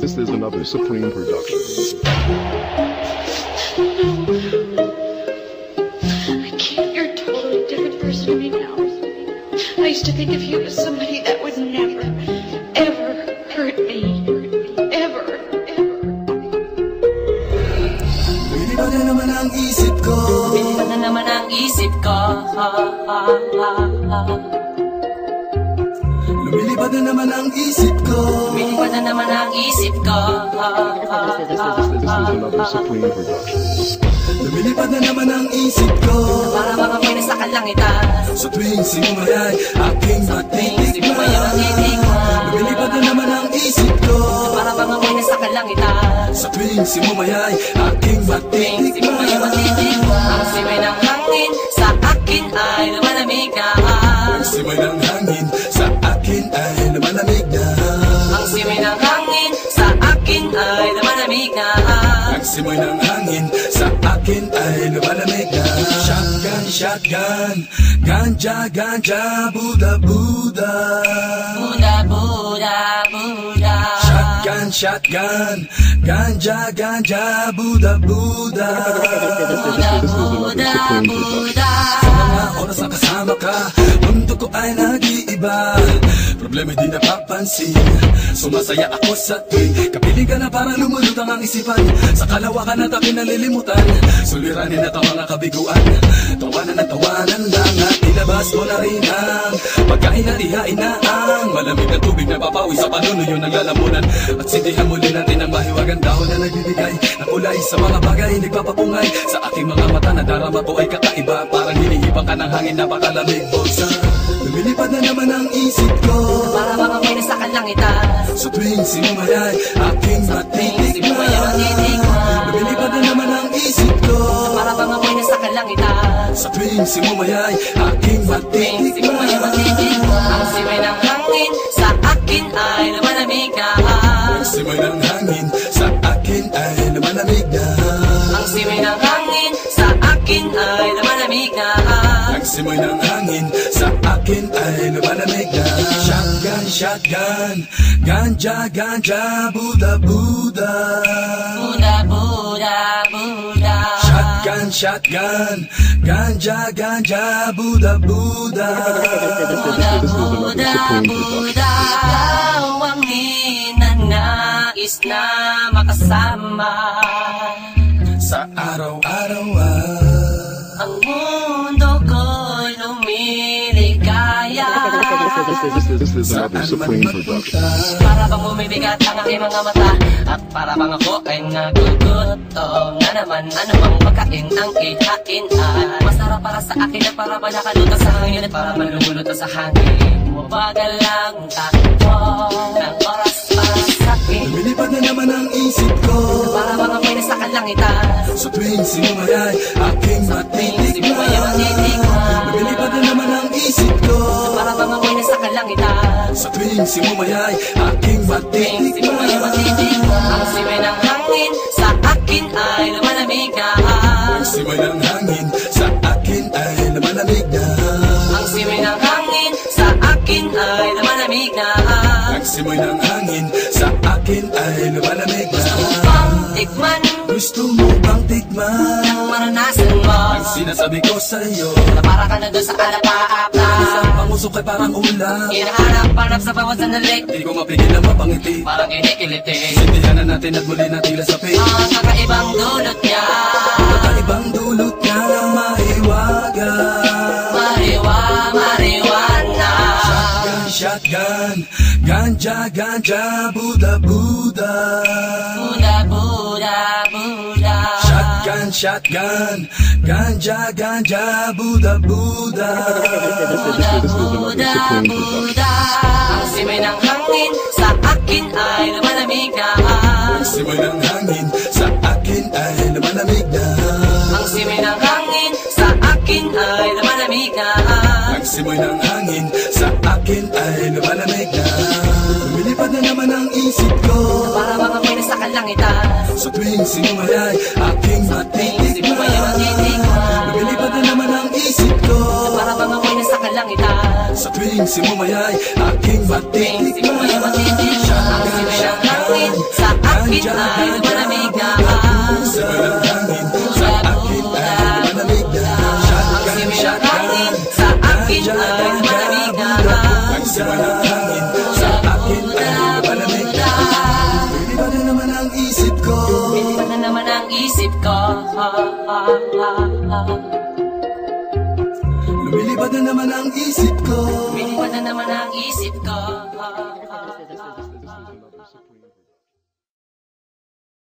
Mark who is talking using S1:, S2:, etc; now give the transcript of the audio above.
S1: is another Supreme production.
S2: I can't. You're a totally different person to me now. I used to think of you as somebody that would never, ever hurt me. Ever, ever.
S3: Lumilipad na naman ang isip ko.
S4: Lumilipad na naman ang isip ko.
S3: Lumilipad na naman ang isip ko.
S4: Lumilipad na naman ang isip ko.
S1: This is another Supreme production.
S3: Lumilipad na naman ang isip ko.
S4: Para bang ako'y nasa kalangitan.
S3: Sa tuwing sinumayay aking matitikman. Lumilipad na naman ang isip ko.
S4: Para bang ako'y nasa kalangitan.
S3: Sa tuwing sinumayay aking matitikman.
S4: Ang simay ng hangin sa akin ay lumalamig na.
S3: Ang simay ng hangin sa akin ay lumalamig na.
S4: Ang simay ng hangin sa akin ay lumalamig na.
S3: Ang simay ng hangin sa akin ay lumalamig na. Shotgun, shotgun, ganja, ganja, Buddha, Buddha.
S4: Buddha, Buddha, Buddha.
S3: Shotgun, shotgun, ganja, ganja, Buddha, Buddha.
S4: Buddha, Buddha, Buddha.
S3: Sa mga oras na kasama ka, mundo ko ay nag-iiba. Problema di napapansin. Sumasaya ako sa tuwing kapiling ka na parang lumulutang ang isipan. Sa kalawakan at aking nalilimutan, suliranin at ang mga kabiguan. Tawanan at tawanan lang at ilabas mo na rin ang pagkain at ihain na ang malamig na tubig na papawi sa panunuyo ng lalamunan. At sindihan muli natin ang mahiwagang dahon na nagbibigay ng kulay sa mga bagay nagpapapungay. Sa aking mga mata na darama ko ay kakaiba, parang hinihipang ka ng hangin, napakalamig bulsa. Lumilipad na naman ang isip ko.
S4: Para bang ako'y nasa kalangitan.
S3: Sa tuwing sinumayay aking matitikman. Lumilipad na naman ang isip ko.
S4: Para bang ako'y nasa kalangitan.
S3: Sa tuwing sinumayay aking matitikman.
S4: Ang simay ng hangin sa akin ay lumalamig na.
S3: Ang simay ng hangin sa akin ay lumalamig na.
S4: Ang simay ng hangin sa akin ay lumalamig na.
S3: Ang simay ng hangin sa akin ay lumalamig na. Shotgun, shotgun, ganja, ganja, Buddha, Buddha.
S4: Buddha, Buddha, Buddha.
S3: Shotgun, shotgun, ganja, ganja, Buddha, Buddha.
S4: Buddha, Buddha, Buddha. Ikaw ang ninanais na makasama
S3: Sa araw-araw
S4: ang mundo ko'y lumiligaya.
S1: This is another Supreme production.
S4: Para bang bumibigat ang aking mga mata, at para bang ako ay nagugutom na naman. Ano bang pagkain ang ihain ay masarap para sa akin at para ba nakaluto sa hangin at para man lumuluto sa hangin. Mabagal lang takbo ng oras para sa akin.
S3: lumilipad na naman ang isip ko.
S4: Para bang ako'y nasa kalangitan.
S3: Sa tuwing sinumayay aking matitikman. Lumilipad na naman ang isip ko.
S4: Para bang ako'y nasa kalangitan.
S3: Sa tuwing sinumayay aking matitikman.
S4: Ang simay ng hangin sa akin ay lumalamig na.
S3: Ang simay ng hangin sa akin ay lumalamig na.
S4: Ang simay ng hangin sa akin ay lumalamig na.
S3: Ang simay ng hangin sa akin ay lumalamig na.
S4: Tikman
S3: Gusto mo bang tikman
S4: ang maranasan mo,
S3: ang sinasabi ko sa'yo?
S4: na para ka na doon sa alapaapa.
S3: Isang pangusok ay parang ulam.
S4: Hinahanap-hanap sa bawat sandali,
S3: Di ko mapigil na mapangiti.
S4: parang kinikiliti.
S3: Sindihan na natin at muli na tila sa pay.
S4: Ang kakaibang dulot niya,
S3: Kakaibang dulot niya ng mahiwaga.
S4: marijuana.
S3: Shotgun, shotgun, ganja, ganja, Buddha, Buddha.
S4: Buddha, Buddha, Buddha.
S3: Shotgun, shotgun, ganja, ganja, Buddha, Buddha.
S4: Buddha, Buddha, Buddha. Ang simay ng hangin sa akin ay lumalamig na.
S3: Ang simay ng hangin sa akin ay lumalamig na.
S4: Ang simay ng hangin sa akin ay lumalamig na.
S3: Ang simay ng hangin sa akin ay lumalamig na. Lumilipad na naman ang isip ko.
S4: Para bang ako'y nasa kalangitan.
S3: Sa tuwing sinumayay aking matitikman. Lumilipad na naman ang isip ko.
S4: Para bang ako'y nasa kalangitan.
S3: Sa tuwing sinumayay aking matitikman.
S4: Ang simay ng hangin sa akin ay malamig na.
S3: Sa walang hangin, sa akin ay malamig na.
S4: Ang siway ng hangin sa akin ay malamig na.
S3: Ang siway ng hangin sa akin ay malamig na. Lumilipad na naman ang isip ko.
S4: Lumilipad na naman ang isip ko.
S3: Lumilipad na naman ang isip ko.
S4: Lumilipad na naman ang isip ko.